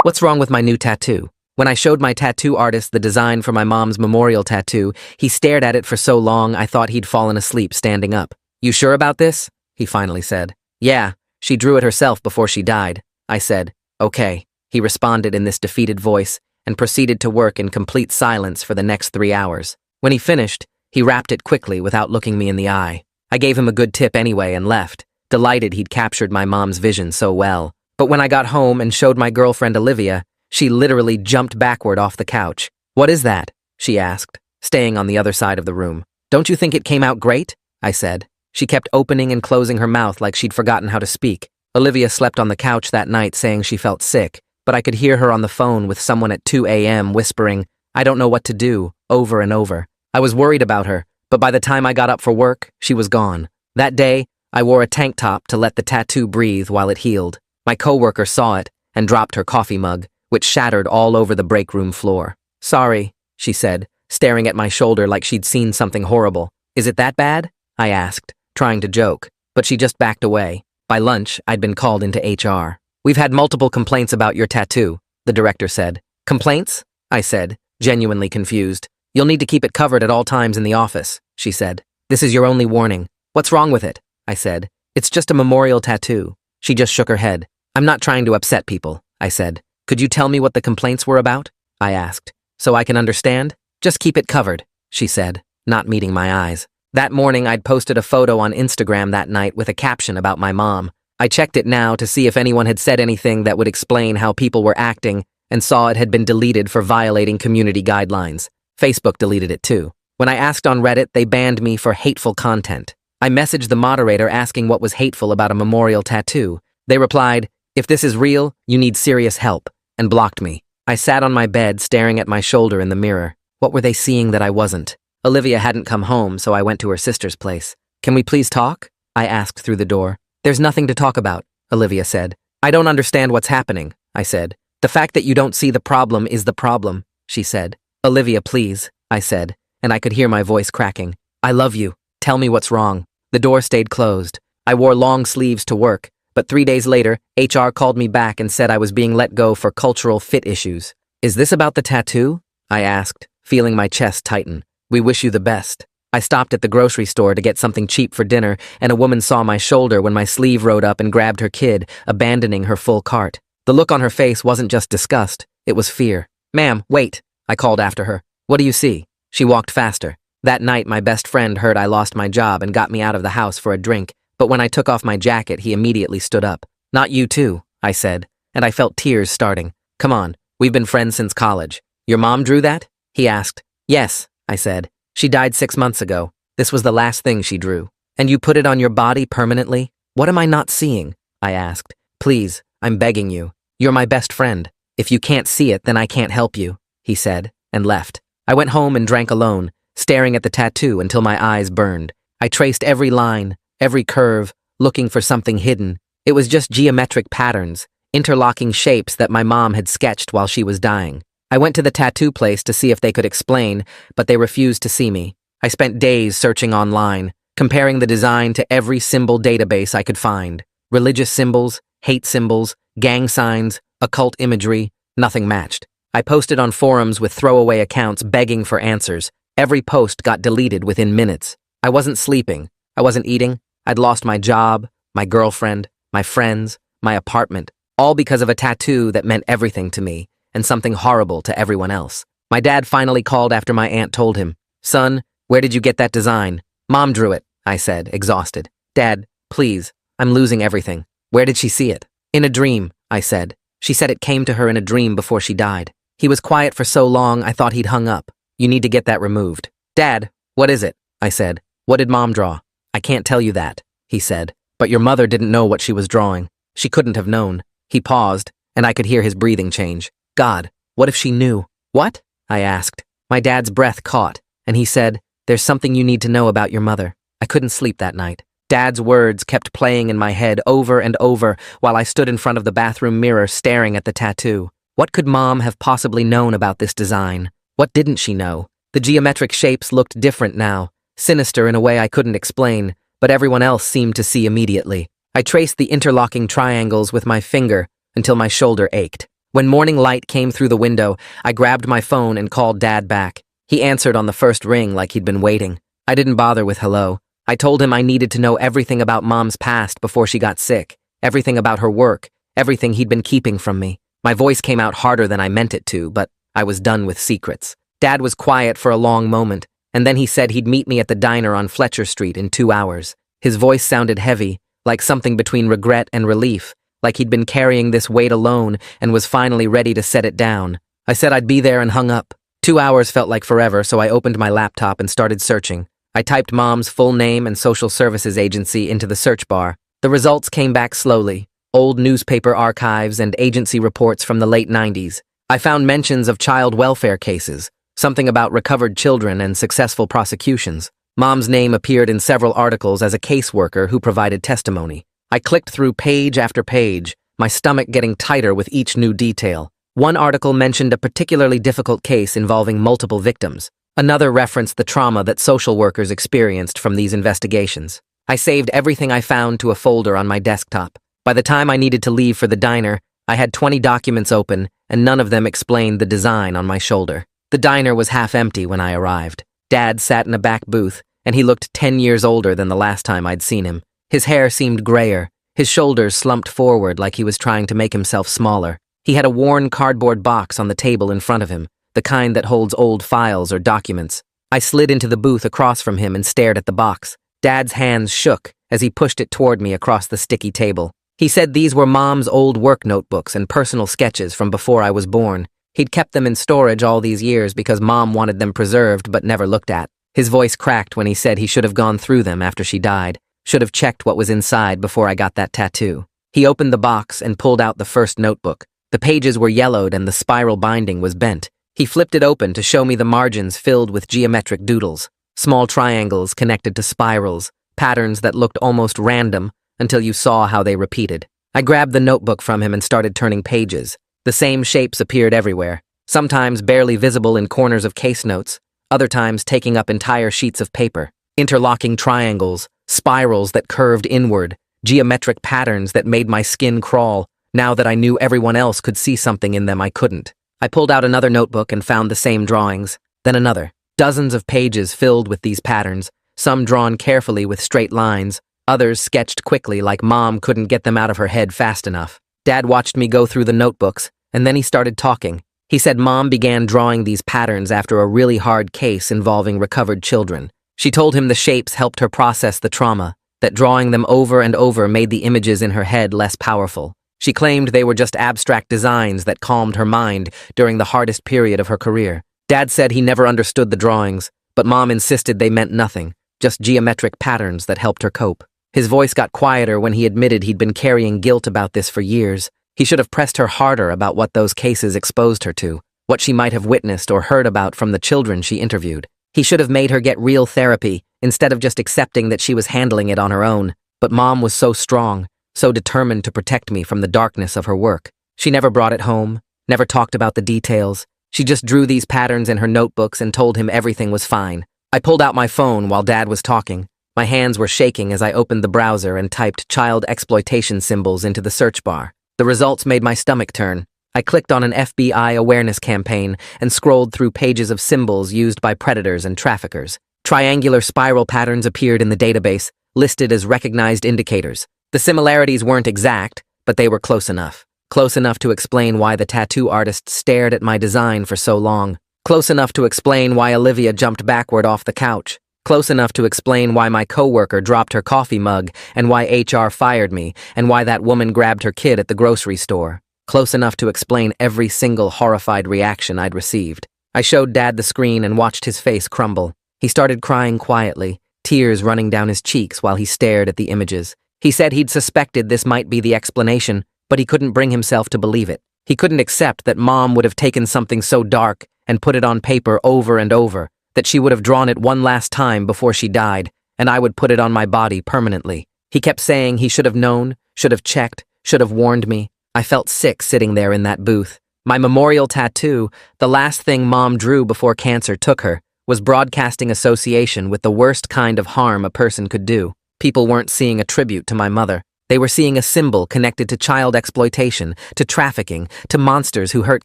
What's wrong with my new tattoo? When I showed my tattoo artist the design for my mom's memorial tattoo, he stared at it for so long I thought he'd fallen asleep standing up. You sure about this? He finally said. Yeah, she drew it herself before she died. I said, okay. He responded in this defeated voice and proceeded to work in complete silence for the next 3 hours. When he finished, he wrapped it quickly without looking me in the eye. I gave him a good tip anyway and left, delighted he'd captured my mom's vision so well. But when I got home and showed my girlfriend Olivia, she literally jumped backward off the couch. What is that? She asked, staying on the other side of the room. Don't you think it came out great? I said. She kept opening and closing her mouth like she'd forgotten how to speak. Olivia slept on the couch that night saying she felt sick, but I could hear her on the phone with someone at 2 a.m. whispering, I don't know what to do, over and over. I was worried about her, but by the time I got up for work, she was gone. That day, I wore a tank top to let the tattoo breathe while it healed. My coworker saw it and dropped her coffee mug, which shattered all over the break room floor. Sorry, she said, staring at my shoulder like she'd seen something horrible. Is it that bad? I asked, trying to joke, but she just backed away. By lunch, I'd been called into HR. We've had multiple complaints about your tattoo, the director said. Complaints? I said, genuinely confused. You'll need to keep it covered at all times in the office, she said. This is your only warning. What's wrong with it? I said. It's just a memorial tattoo. She just shook her head. I'm not trying to upset people, I said. Could you tell me what the complaints were about? I asked. So I can understand? Just keep it covered, she said, not meeting my eyes. That morning, I'd posted a photo on Instagram that night with a caption about my mom. I checked it now to see if anyone had said anything that would explain how people were acting and saw it had been deleted for violating community guidelines. Facebook deleted it too. When I asked on Reddit, they banned me for hateful content. I messaged the moderator asking what was hateful about a memorial tattoo. They replied, if this is real, you need serious help, and blocked me. I sat on my bed staring at my shoulder in the mirror. What were they seeing that I wasn't? Olivia hadn't come home, so I went to her sister's place. Can we please talk? I asked through the door. There's nothing to talk about, Olivia said. I don't understand what's happening, I said. The fact that you don't see the problem is the problem, she said. Olivia, please, I said, and I could hear my voice cracking. I love you. Tell me what's wrong. The door stayed closed. I wore long sleeves to work, but 3 days later, HR called me back and said I was being let go for cultural fit issues. Is this about the tattoo? I asked, feeling my chest tighten. We wish you the best. I stopped at the grocery store to get something cheap for dinner, and a woman saw my shoulder when my sleeve rode up and grabbed her kid, abandoning her full cart. The look on her face wasn't just disgust, it was fear. Ma'am, wait, I called after her. What do you see? She walked faster. That night, my best friend heard I lost my job and got me out of the house for a drink, but when I took off my jacket, he immediately stood up. Not you too, I said, and I felt tears starting. Come on, we've been friends since college. Your mom drew that? He asked. Yes, I said. She died 6 months ago. This was the last thing she drew. And you put it on your body permanently? What am I not seeing? I asked. Please, I'm begging you. You're my best friend. If you can't see it, then I can't help you, he said, and left. I went home and drank alone, staring at the tattoo until my eyes burned. I traced every line, every curve, looking for something hidden. It was just geometric patterns, interlocking shapes that my mom had sketched while she was dying. I went to the tattoo place to see if they could explain, but they refused to see me. I spent days searching online, comparing the design to every symbol database I could find. Religious symbols, hate symbols, gang signs, occult imagery, nothing matched. I posted on forums with throwaway accounts begging for answers. Every post got deleted within minutes. I wasn't sleeping. I wasn't eating. I'd lost my job, my girlfriend, my friends, my apartment, all because of a tattoo that meant everything to me and something horrible to everyone else. My dad finally called after my aunt told him, Son, where did you get that design? Mom drew it, I said, exhausted. Dad, please, I'm losing everything. Where did she see it? In a dream, I said. She said it came to her in a dream before she died. He was quiet for so long I thought he'd hung up. You need to get that removed. Dad, what is it? I said. What did Mom draw? I can't tell you that, he said. But your mother didn't know what she was drawing. She couldn't have known. He paused, and I could hear his breathing change. God, what if she knew? What? I asked. My dad's breath caught, and he said, There's something you need to know about your mother. I couldn't sleep that night. Dad's words kept playing in my head over and over while I stood in front of the bathroom mirror staring at the tattoo. What could Mom have possibly known about this design? What didn't she know? The geometric shapes looked different now, sinister in a way I couldn't explain, but everyone else seemed to see immediately. I traced the interlocking triangles with my finger until my shoulder ached. When morning light came through the window, I grabbed my phone and called Dad back. He answered on the first ring like he'd been waiting. I didn't bother with hello. I told him I needed to know everything about Mom's past before she got sick, everything about her work, everything he'd been keeping from me. My voice came out harder than I meant it to, but I was done with secrets. Dad was quiet for a long moment, and then he said he'd meet me at the diner on Fletcher Street in 2 hours. His voice sounded heavy, like something between regret and relief, like he'd been carrying this weight alone and was finally ready to set it down. I said I'd be there and hung up. 2 hours felt like forever, so I opened my laptop and started searching. I typed Mom's full name and social services agency into the search bar. The results came back slowly. Old newspaper archives and agency reports from the late 90s. I found mentions of child welfare cases, something about recovered children and successful prosecutions. Mom's name appeared in several articles as a caseworker who provided testimony. I clicked through page after page, my stomach getting tighter with each new detail. One article mentioned a particularly difficult case involving multiple victims. Another referenced the trauma that social workers experienced from these investigations. I saved everything I found to a folder on my desktop. By the time I needed to leave for the diner, I had 20 documents open, and none of them explained the design on my shoulder. The diner was half empty when I arrived. Dad sat in a back booth, and he looked 10 years older than the last time I'd seen him. His hair seemed grayer, his shoulders slumped forward like he was trying to make himself smaller. He had a worn cardboard box on the table in front of him, the kind that holds old files or documents. I slid into the booth across from him and stared at the box. Dad's hands shook as he pushed it toward me across the sticky table. He said these were Mom's old work notebooks and personal sketches from before I was born. He'd kept them in storage all these years because Mom wanted them preserved but never looked at. His voice cracked when he said he should have gone through them after she died, should have checked what was inside before I got that tattoo. He opened the box and pulled out the first notebook. The pages were yellowed and the spiral binding was bent. He flipped it open to show me the margins filled with geometric doodles, small triangles connected to spirals, patterns that looked almost random until you saw how they repeated. I grabbed the notebook from him and started turning pages. The same shapes appeared everywhere, sometimes barely visible in corners of case notes, other times taking up entire sheets of paper. Interlocking triangles, spirals that curved inward, geometric patterns that made my skin crawl. Now that I knew everyone else could see something in them I couldn't. I pulled out another notebook and found the same drawings, then another. Dozens of pages filled with these patterns, some drawn carefully with straight lines, others sketched quickly like Mom couldn't get them out of her head fast enough. Dad watched me go through the notebooks, and then he started talking. He said Mom began drawing these patterns after a really hard case involving recovered children. She told him the shapes helped her process the trauma, that drawing them over and over made the images in her head less powerful. She claimed they were just abstract designs that calmed her mind during the hardest period of her career. Dad said he never understood the drawings, but Mom insisted they meant nothing, just geometric patterns that helped her cope. His voice got quieter when he admitted he'd been carrying guilt about this for years. He should have pressed her harder about what those cases exposed her to, what she might have witnessed or heard about from the children she interviewed. He should have made her get real therapy, instead of just accepting that she was handling it on her own. But Mom was so strong, so determined to protect me from the darkness of her work. She never brought it home, never talked about the details. She just drew these patterns in her notebooks and told him everything was fine. I pulled out my phone while Dad was talking. My hands were shaking as I opened the browser and typed child exploitation symbols into the search bar. The results made my stomach turn. I clicked on an FBI awareness campaign and scrolled through pages of symbols used by predators and traffickers. Triangular spiral patterns appeared in the database, listed as recognized indicators. The similarities weren't exact, but they were close enough. Close enough to explain why the tattoo artist stared at my design for so long. Close enough to explain why Olivia jumped backward off the couch. Close enough to explain why my coworker dropped her coffee mug and why HR fired me and why that woman grabbed her kid at the grocery store. Close enough to explain every single horrified reaction I'd received. I showed Dad the screen and watched his face crumble. He started crying quietly, tears running down his cheeks while he stared at the images. He said he'd suspected this might be the explanation, but he couldn't bring himself to believe it. He couldn't accept that Mom would have taken something so dark and put it on paper over and over, that she would have drawn it one last time before she died, and I would put it on my body permanently. He kept saying he should have known, should have checked, should have warned me. I felt sick sitting there in that booth. My memorial tattoo, the last thing Mom drew before cancer took her, was broadcasting association with the worst kind of harm a person could do. People weren't seeing a tribute to my mother. They were seeing a symbol connected to child exploitation, to trafficking, to monsters who hurt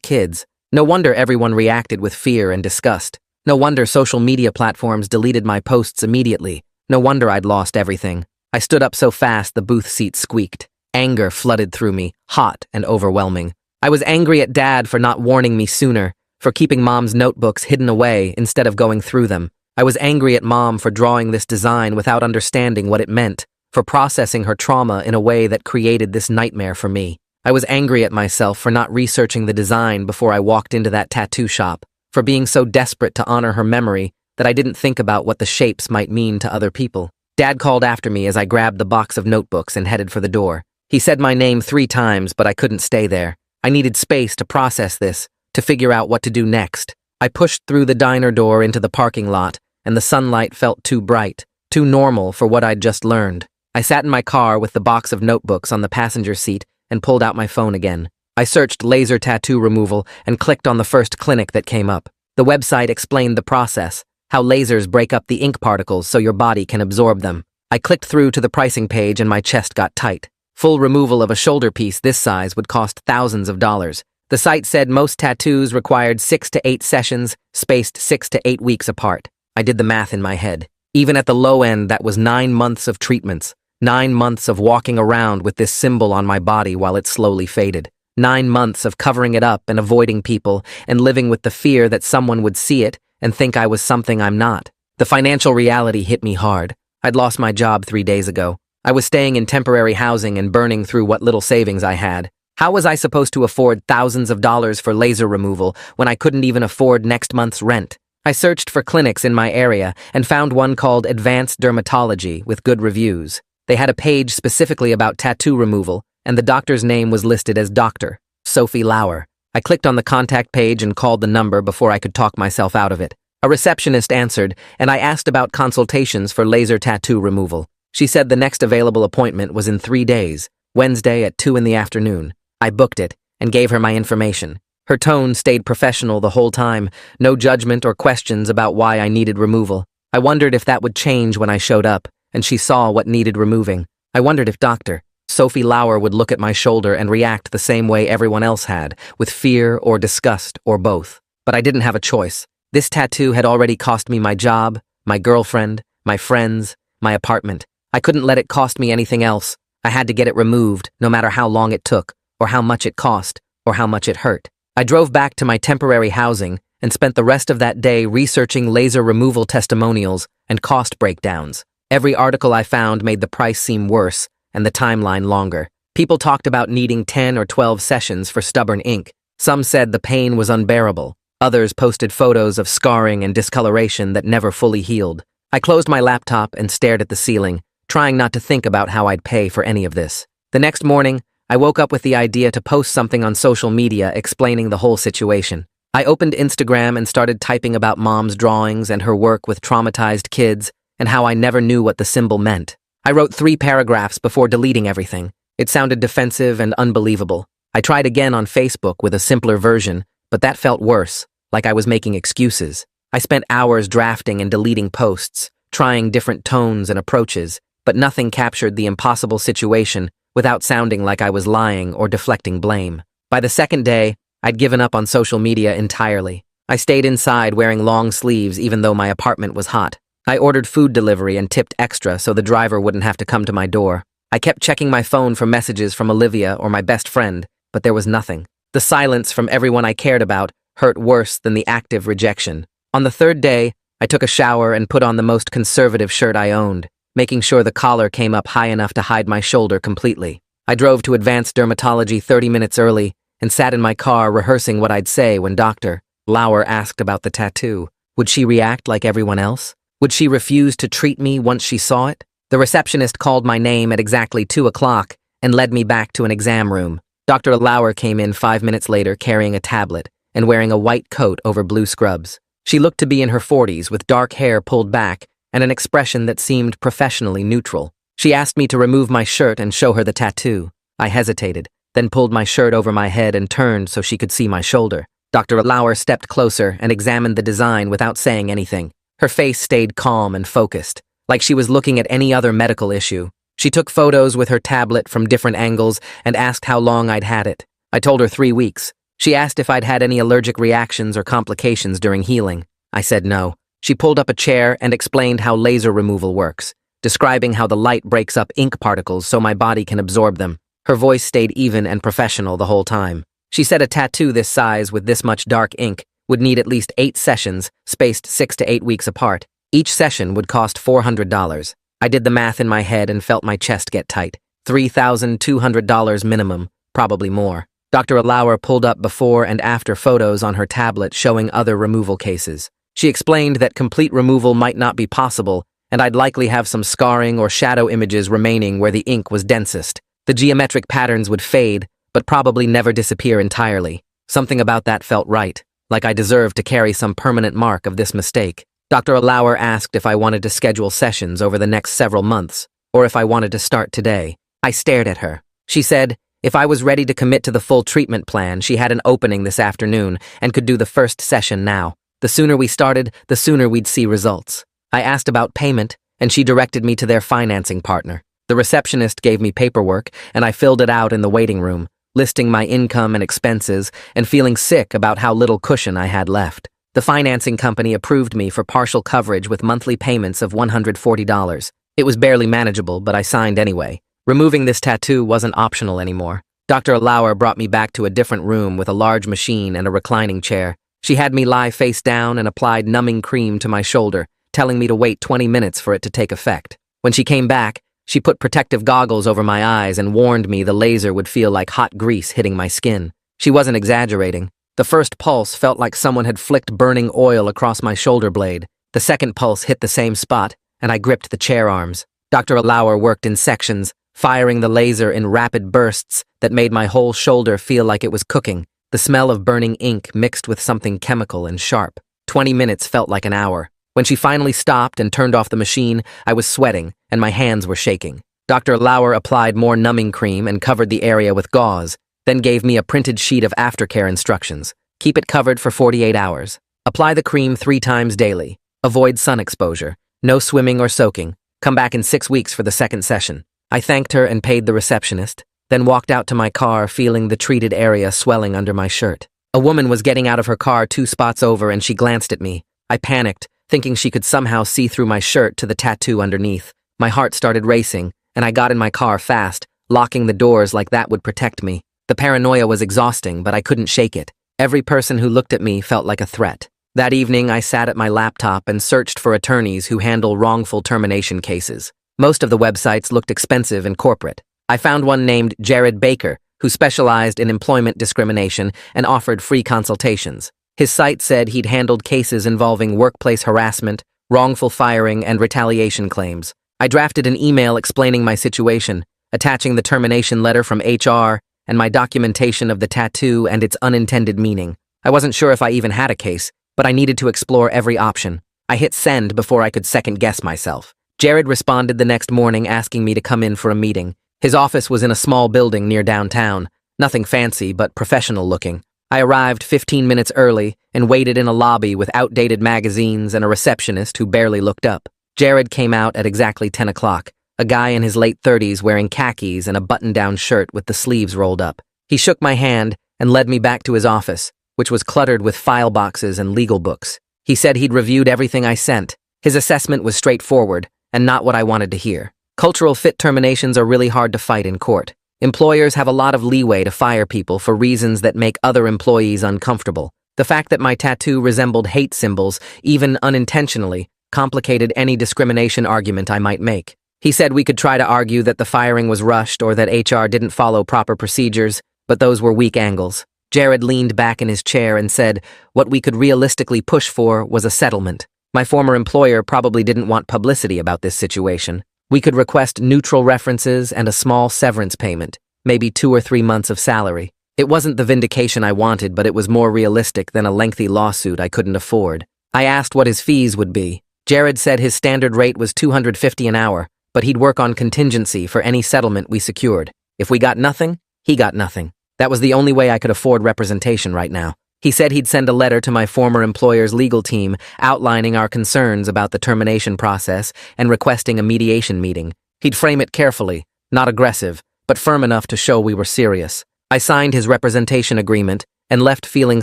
kids. No wonder everyone reacted with fear and disgust. No wonder social media platforms deleted my posts immediately. No wonder I'd lost everything. I stood up so fast the booth seat squeaked. Anger flooded through me, hot and overwhelming. I was angry at Dad for not warning me sooner, for keeping Mom's notebooks hidden away instead of going through them. I was angry at Mom for drawing this design without understanding what it meant, for processing her trauma in a way that created this nightmare for me. I was angry at myself for not researching the design before I walked into that tattoo shop, for being so desperate to honor her memory that I didn't think about what the shapes might mean to other people. Dad called after me as I grabbed the box of notebooks and headed for the door. He said my name 3 times, but I couldn't stay there. I needed space to process this, to figure out what to do next. I pushed through the diner door into the parking lot, and the sunlight felt too bright, too normal for what I'd just learned. I sat in my car with the box of notebooks on the passenger seat and pulled out my phone again. I searched laser tattoo removal and clicked on the first clinic that came up. The website explained the process, how lasers break up the ink particles so your body can absorb them. I clicked through to the pricing page and my chest got tight. Full removal of a shoulder piece this size would cost thousands of dollars. The site said most tattoos required 6 to 8 sessions, spaced 6 to 8 weeks apart. I did the math in my head. Even at the low end, that was 9 months of treatments. 9 months of walking around with this symbol on my body while it slowly faded. 9 months of covering it up and avoiding people and living with the fear that someone would see it and think I was something I'm not. The financial reality hit me hard. I'd lost my job 3 days ago. I was staying in temporary housing and burning through what little savings I had. How was I supposed to afford thousands of dollars for laser removal when I couldn't even afford next month's rent? I searched for clinics in my area and found one called Advanced Dermatology with good reviews. They had a page specifically about tattoo removal, and the doctor's name was listed as Dr. Sophie Lauer. I clicked on the contact page and called the number before I could talk myself out of it. A receptionist answered, and I asked about consultations for laser tattoo removal. She said the next available appointment was in 3 days, Wednesday at 2 in the afternoon. I booked it and gave her my information. Her tone stayed professional the whole time, no judgment or questions about why I needed removal. I wondered if that would change when I showed up, and she saw what needed removing. I wondered if Dr. Sophie Lauer would look at my shoulder and react the same way everyone else had, with fear or disgust or both. But I didn't have a choice. This tattoo had already cost me my job, my girlfriend, my friends, my apartment. I couldn't let it cost me anything else. I had to get it removed, no matter how long it took, or how much it cost, or how much it hurt. I drove back to my temporary housing and spent the rest of that day researching laser removal testimonials and cost breakdowns. Every article I found made the price seem worse and the timeline longer. People talked about needing 10 or 12 sessions for stubborn ink. Some said the pain was unbearable. Others posted photos of scarring and discoloration that never fully healed. I closed my laptop and stared at the ceiling, trying not to think about how I'd pay for any of this. The next morning, I woke up with the idea to post something on social media explaining the whole situation. I opened Instagram and started typing about Mom's drawings and her work with traumatized kids and how I never knew what the symbol meant. I wrote 3 paragraphs before deleting everything. It sounded defensive and unbelievable. I tried again on Facebook with a simpler version, but that felt worse, like I was making excuses. I spent hours drafting and deleting posts, trying different tones and approaches, but nothing captured the impossible situation without sounding like I was lying or deflecting blame. By the second day, I'd given up on social media entirely. I stayed inside wearing long sleeves even though my apartment was hot. I ordered food delivery and tipped extra so the driver wouldn't have to come to my door. I kept checking my phone for messages from Olivia or my best friend, but there was nothing. The silence from everyone I cared about hurt worse than the active rejection. On the 3rd day, I took a shower and put on the most conservative shirt I owned, making sure the collar came up high enough to hide my shoulder completely. I drove to Advanced Dermatology 30 minutes early and sat in my car rehearsing what I'd say when Dr. Lauer asked about the tattoo. Would she react like everyone else? Would she refuse to treat me once she saw it? The receptionist called my name at exactly 2 o'clock and led me back to an exam room. Dr. Lauer came in 5 minutes later carrying a tablet and wearing a white coat over blue scrubs. She looked to be in her 40s with dark hair pulled back and an expression that seemed professionally neutral. She asked me to remove my shirt and show her the tattoo. I hesitated, then pulled my shirt over my head and turned so she could see my shoulder. Dr. Lauer stepped closer and examined the design without saying anything. Her face stayed calm and focused, like she was looking at any other medical issue. She took photos with her tablet from different angles and asked how long I'd had it. I told her 3 weeks. She asked if I'd had any allergic reactions or complications during healing. I said no. She pulled up a chair and explained how laser removal works, describing how the light breaks up ink particles so my body can absorb them. Her voice stayed even and professional the whole time. She said a tattoo this size with this much dark ink would need at least 8 sessions, spaced 6 to 8 weeks apart. Each session would cost $400. I did the math in my head and felt my chest get tight. $3,200 minimum, probably more. Dr. Alauer pulled up before and after photos on her tablet showing other removal cases. She explained that complete removal might not be possible, and I'd likely have some scarring or shadow images remaining where the ink was densest. The geometric patterns would fade, but probably never disappear entirely. Something about that felt right, like I deserved to carry some permanent mark of this mistake. Dr. Alauer asked if I wanted to schedule sessions over the next several months, or if I wanted to start today. I stared at her. She said, if I was ready to commit to the full treatment plan, she had an opening this afternoon and could do the first session now. The sooner we started, the sooner we'd see results. I asked about payment, and she directed me to their financing partner. The receptionist gave me paperwork, and I filled it out in the waiting room, listing my income and expenses and feeling sick about how little cushion I had left. The financing company approved me for partial coverage with monthly payments of $140. It was barely manageable, but I signed anyway. Removing this tattoo wasn't optional anymore. Dr. Alauer brought me back to a different room with a large machine and a reclining chair. She had me lie face down and applied numbing cream to my shoulder, telling me to wait 20 minutes for it to take effect. When she came back, she put protective goggles over my eyes and warned me the laser would feel like hot grease hitting my skin. She wasn't exaggerating. The first pulse felt like someone had flicked burning oil across my shoulder blade. The second pulse hit the same spot, and I gripped the chair arms. Dr. Alauer worked in sections, firing the laser in rapid bursts that made my whole shoulder feel like it was cooking. The smell of burning ink mixed with something chemical and sharp. 20 minutes felt like an hour. When she finally stopped and turned off the machine, I was sweating and my hands were shaking. Dr. Alauer applied more numbing cream and covered the area with gauze, then gave me a printed sheet of aftercare instructions. Keep it covered for 48 hours. Apply the cream 3 times daily. Avoid sun exposure. No swimming or soaking. Come back in 6 weeks for the second session. I thanked her and paid the receptionist, then walked out to my car feeling the treated area swelling under my shirt. A woman was getting out of her car 2 spots over and she glanced at me. I panicked, thinking she could somehow see through my shirt to the tattoo underneath. My heart started racing, and I got in my car fast, locking the doors like that would protect me. The paranoia was exhausting, but I couldn't shake it. Every person who looked at me felt like a threat. That evening, I sat at my laptop and searched for attorneys who handle wrongful termination cases. Most of the websites looked expensive and corporate. I found one named Jared Baker, who specialized in employment discrimination and offered free consultations. His site said he'd handled cases involving workplace harassment, wrongful firing, and retaliation claims. I drafted an email explaining my situation, attaching the termination letter from HR and my documentation of the tattoo and its unintended meaning. I wasn't sure if I even had a case, but I needed to explore every option. I hit send before I could second-guess myself. Jared responded the next morning asking me to come in for a meeting. His office was in a small building near downtown. Nothing fancy, but professional looking. I arrived 15 minutes early and waited in a lobby with outdated magazines and a receptionist who barely looked up. Jared came out at exactly 10 o'clock, a guy in his late 30s wearing khakis and a button-down shirt with the sleeves rolled up. He shook my hand and led me back to his office, which was cluttered with file boxes and legal books. He said he'd reviewed everything I sent. His assessment was straightforward and not what I wanted to hear. Cultural fit terminations are really hard to fight in court. Employers have a lot of leeway to fire people for reasons that make other employees uncomfortable. The fact that my tattoo resembled hate symbols, even unintentionally, complicated any discrimination argument I might make. He said we could try to argue that the firing was rushed or that HR didn't follow proper procedures, but those were weak angles. Jared leaned back in his chair and said what we could realistically push for was a settlement. My former employer probably didn't want publicity about this situation. We could request neutral references and a small severance payment, maybe 2 or 3 months of salary. It wasn't the vindication I wanted, but it was more realistic than a lengthy lawsuit I couldn't afford. I asked what his fees would be. Jared said his standard rate was $250 an hour, but he'd work on contingency for any settlement we secured. If we got nothing, he got nothing. That was the only way I could afford representation right now. He said he'd send a letter to my former employer's legal team outlining our concerns about the termination process and requesting a mediation meeting. He'd frame it carefully, not aggressive, but firm enough to show we were serious. I signed his representation agreement and left feeling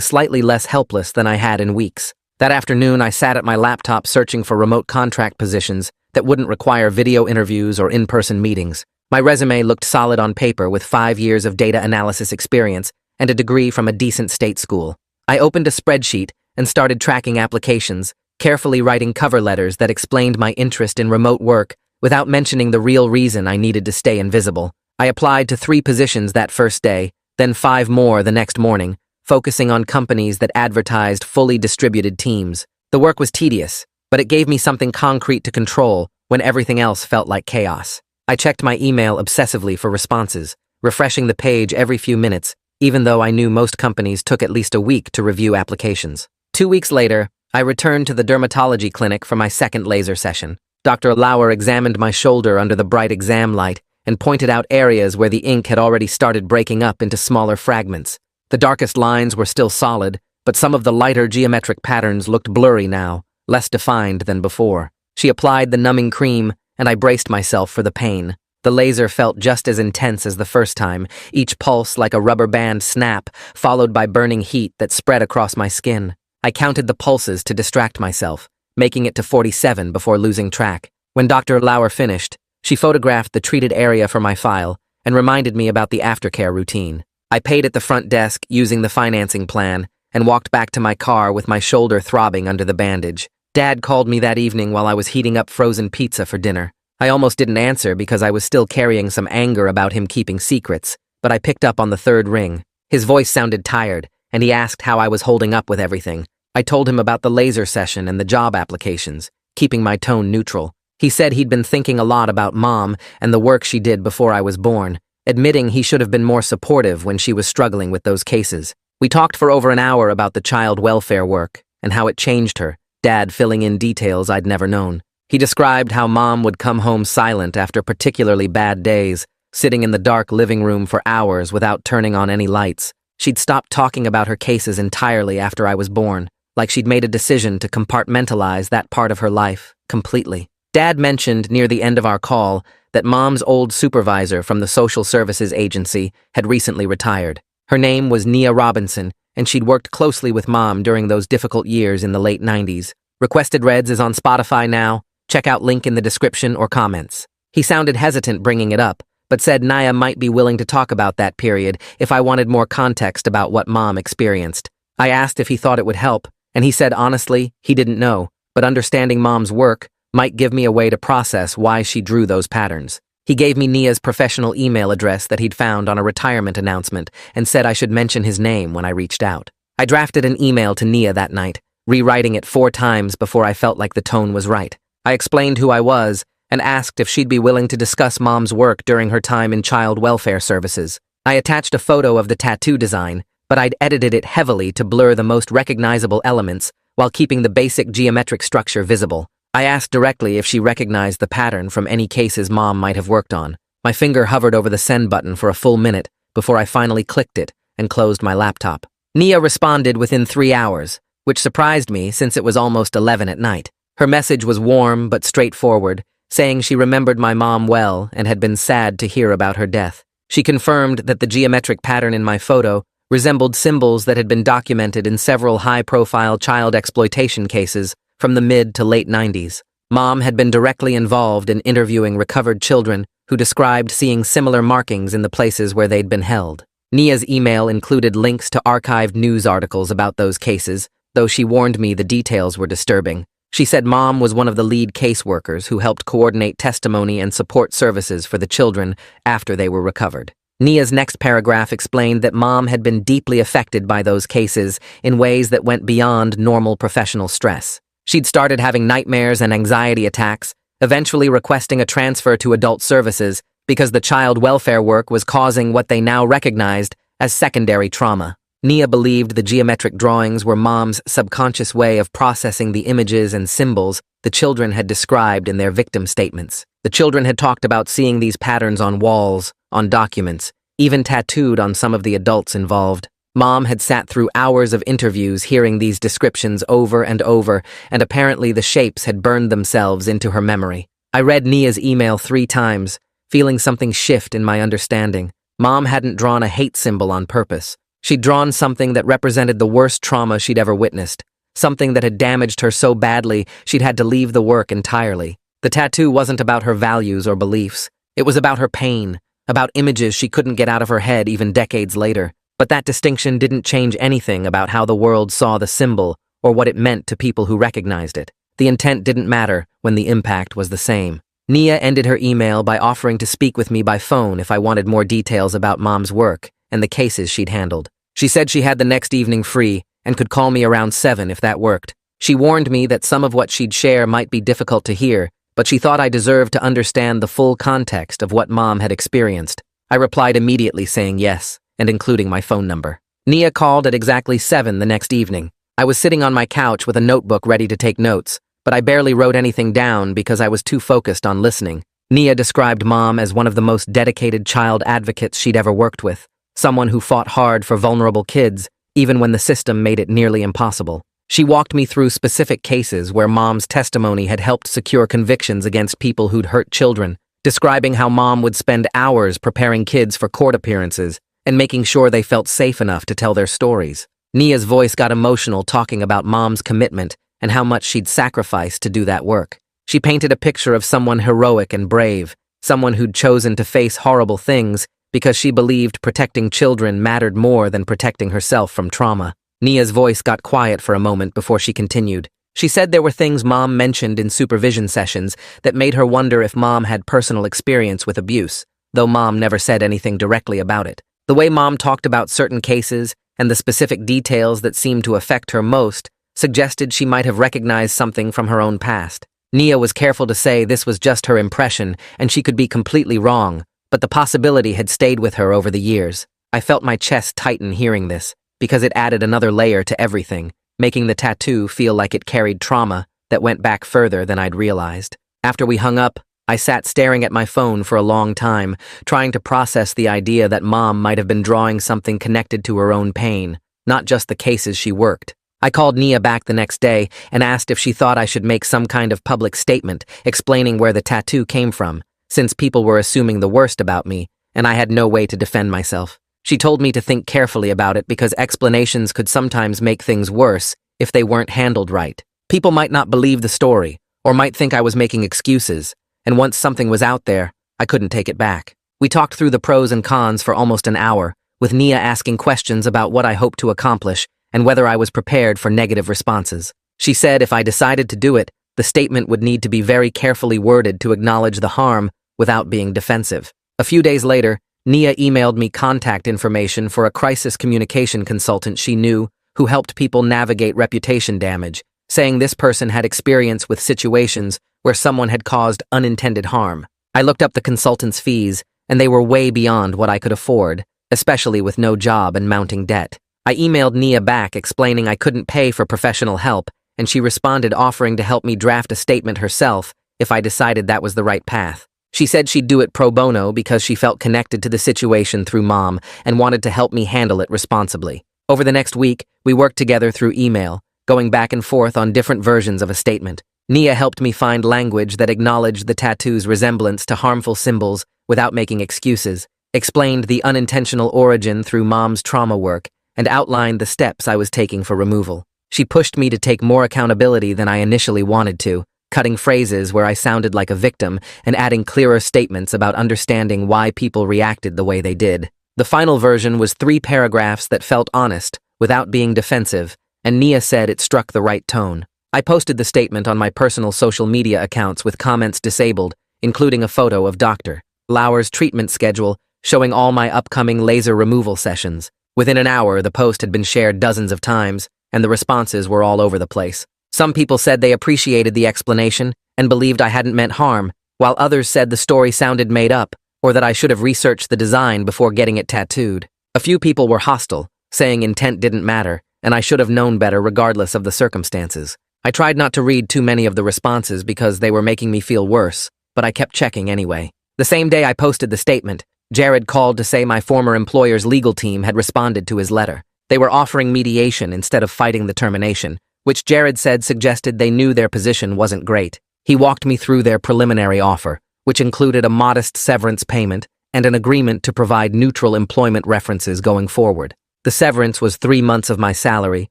slightly less helpless than I had in weeks. That afternoon, I sat at my laptop searching for remote contract positions that wouldn't require video interviews or in-person meetings. My resume looked solid on paper with 5 years of data analysis experience and a degree from a decent state school. I opened a spreadsheet and started tracking applications, carefully writing cover letters that explained my interest in remote work without mentioning the real reason I needed to stay invisible. I applied to 3 positions that first day, then 5 more the next morning, focusing on companies that advertised fully distributed teams. The work was tedious, but it gave me something concrete to control when everything else felt like chaos. I checked my email obsessively for responses, refreshing the page every few minutes, even though I knew most companies took at least a week to review applications. 2 weeks later, I returned to the dermatology clinic for my second laser session. Dr. Lauer examined my shoulder under the bright exam light and pointed out areas where the ink had already started breaking up into smaller fragments. The darkest lines were still solid, but some of the lighter geometric patterns looked blurry now, less defined than before. She applied the numbing cream, and I braced myself for the pain. The laser felt just as intense as the first time, each pulse like a rubber band snap, followed by burning heat that spread across my skin. I counted the pulses to distract myself, making it to 47 before losing track. When Dr. Lauer finished, she photographed the treated area for my file and reminded me about the aftercare routine. I paid at the front desk using the financing plan and walked back to my car with my shoulder throbbing under the bandage. Dad called me that evening while I was heating up frozen pizza for dinner. I almost didn't answer because I was still carrying some anger about him keeping secrets, but I picked up on the third ring. His voice sounded tired, and he asked how I was holding up with everything. I told him about the laser session and the job applications, keeping my tone neutral. He said he'd been thinking a lot about Mom and the work she did before I was born, admitting he should have been more supportive when she was struggling with those cases. We talked for over an hour about the child welfare work and how it changed her, Dad filling in details I'd never known. He described how Mom would come home silent after particularly bad days, sitting in the dark living room for hours without turning on any lights. She'd stopped talking about her cases entirely after I was born, like she'd made a decision to compartmentalize that part of her life completely. Dad mentioned near the end of our call that Mom's old supervisor from the social services agency had recently retired. Her name was Nia Robinson, and she'd worked closely with Mom during those difficult years in the late 90s. Requested Reds is on Spotify now. Check out link in the description or comments. He sounded hesitant bringing it up, but said Nia might be willing to talk about that period if I wanted more context about what Mom experienced. I asked if he thought it would help, and he said honestly, he didn't know, but understanding Mom's work might give me a way to process why she drew those patterns. He gave me Nia's professional email address that he'd found on a retirement announcement and said I should mention his name when I reached out. I drafted an email to Nia that night, rewriting it 4 times before I felt like the tone was right. I explained who I was and asked if she'd be willing to discuss Mom's work during her time in child welfare services. I attached a photo of the tattoo design, but I'd edited it heavily to blur the most recognizable elements while keeping the basic geometric structure visible. I asked directly if she recognized the pattern from any cases Mom might have worked on. My finger hovered over the send button for a full minute before I finally clicked it and closed my laptop. Nia responded within 3 hours, which surprised me since it was almost 11 at night. Her message was warm but straightforward, saying she remembered my mom well and had been sad to hear about her death. She confirmed that the geometric pattern in my photo resembled symbols that had been documented in several high-profile child exploitation cases from the mid to late 90s. Mom had been directly involved in interviewing recovered children who described seeing similar markings in the places where they'd been held. Nia's email included links to archived news articles about those cases, though she warned me the details were disturbing. She said Mom was one of the lead caseworkers who helped coordinate testimony and support services for the children after they were recovered. Nia's next paragraph explained that Mom had been deeply affected by those cases in ways that went beyond normal professional stress. She'd started having nightmares and anxiety attacks, eventually requesting a transfer to adult services because the child welfare work was causing what they now recognized as secondary trauma. Nia believed the geometric drawings were Mom's subconscious way of processing the images and symbols the children had described in their victim statements. The children had talked about seeing these patterns on walls, on documents, even tattooed on some of the adults involved. Mom had sat through hours of interviews hearing these descriptions over and over, and apparently the shapes had burned themselves into her memory. I read Nia's email 3 times, feeling something shift in my understanding. Mom hadn't drawn a hate symbol on purpose. She'd drawn something that represented the worst trauma she'd ever witnessed, something that had damaged her so badly she'd had to leave the work entirely. The tattoo wasn't about her values or beliefs. It was about her pain, about images she couldn't get out of her head even decades later. But that distinction didn't change anything about how the world saw the symbol or what it meant to people who recognized it. The intent didn't matter when the impact was the same. Nia ended her email by offering to speak with me by phone if I wanted more details about Mom's work and the cases she'd handled. She said she had the next evening free and could call me around 7 if that worked. She warned me that some of what she'd share might be difficult to hear, but she thought I deserved to understand the full context of what Mom had experienced. I replied immediately saying yes, and including my phone number. Nia called at exactly 7 the next evening. I was sitting on my couch with a notebook ready to take notes, but I barely wrote anything down because I was too focused on listening. Nia described Mom as one of the most dedicated child advocates she'd ever worked with, someone who fought hard for vulnerable kids, even when the system made it nearly impossible. She walked me through specific cases where Mom's testimony had helped secure convictions against people who'd hurt children, describing how Mom would spend hours preparing kids for court appearances and making sure they felt safe enough to tell their stories. Nia's voice got emotional talking about Mom's commitment and how much she'd sacrificed to do that work. She painted a picture of someone heroic and brave, someone who'd chosen to face horrible things because she believed protecting children mattered more than protecting herself from trauma. Nia's voice got quiet for a moment before she continued. She said there were things Mom mentioned in supervision sessions that made her wonder if Mom had personal experience with abuse, though Mom never said anything directly about it. The way Mom talked about certain cases and the specific details that seemed to affect her most suggested she might have recognized something from her own past. Nia was careful to say this was just her impression and she could be completely wrong, but the possibility had stayed with her over the years. I felt my chest tighten hearing this, because it added another layer to everything, making the tattoo feel like it carried trauma that went back further than I'd realized. After we hung up, I sat staring at my phone for a long time, trying to process the idea that Mom might have been drawing something connected to her own pain, not just the cases she worked. I called Nia back the next day and asked if she thought I should make some kind of public statement explaining where the tattoo came from, since people were assuming the worst about me, and I had no way to defend myself. She told me to think carefully about it because explanations could sometimes make things worse if they weren't handled right. People might not believe the story, or might think I was making excuses, and once something was out there, I couldn't take it back. We talked through the pros and cons for almost an hour, with Nia asking questions about what I hoped to accomplish and whether I was prepared for negative responses. She said if I decided to do it, the statement would need to be very carefully worded to acknowledge the harm without being defensive. A few days later, Nia emailed me contact information for a crisis communication consultant she knew who helped people navigate reputation damage, saying this person had experience with situations where someone had caused unintended harm. I looked up the consultant's fees, and they were way beyond what I could afford, especially with no job and mounting debt. I emailed Nia back explaining I couldn't pay for professional help, and she responded offering to help me draft a statement herself if I decided that was the right path. She said she'd do it pro bono because she felt connected to the situation through Mom and wanted to help me handle it responsibly. Over the next week, we worked together through email, going back and forth on different versions of a statement. Nia helped me find language that acknowledged the tattoo's resemblance to harmful symbols without making excuses, explained the unintentional origin through Mom's trauma work, and outlined the steps I was taking for removal. She pushed me to take more accountability than I initially wanted to, cutting phrases where I sounded like a victim and adding clearer statements about understanding why people reacted the way they did. The final version was 3 paragraphs that felt honest, without being defensive, and Nia said it struck the right tone. I posted the statement on my personal social media accounts with comments disabled, including a photo of Dr. Lauer's treatment schedule showing all my upcoming laser removal sessions. Within an hour, the post had been shared dozens of times, and the responses were all over the place. Some people said they appreciated the explanation and believed I hadn't meant harm, while others said the story sounded made up, or that I should have researched the design before getting it tattooed. A few people were hostile, saying intent didn't matter, and I should have known better regardless of the circumstances. I tried not to read too many of the responses because they were making me feel worse, but I kept checking anyway. The same day I posted the statement, Jared called to say my former employer's legal team had responded to his letter. They were offering mediation instead of fighting the termination, which Jared said suggested they knew their position wasn't great. He walked me through their preliminary offer, which included a modest severance payment and an agreement to provide neutral employment references going forward. The severance was 3 months of my salary,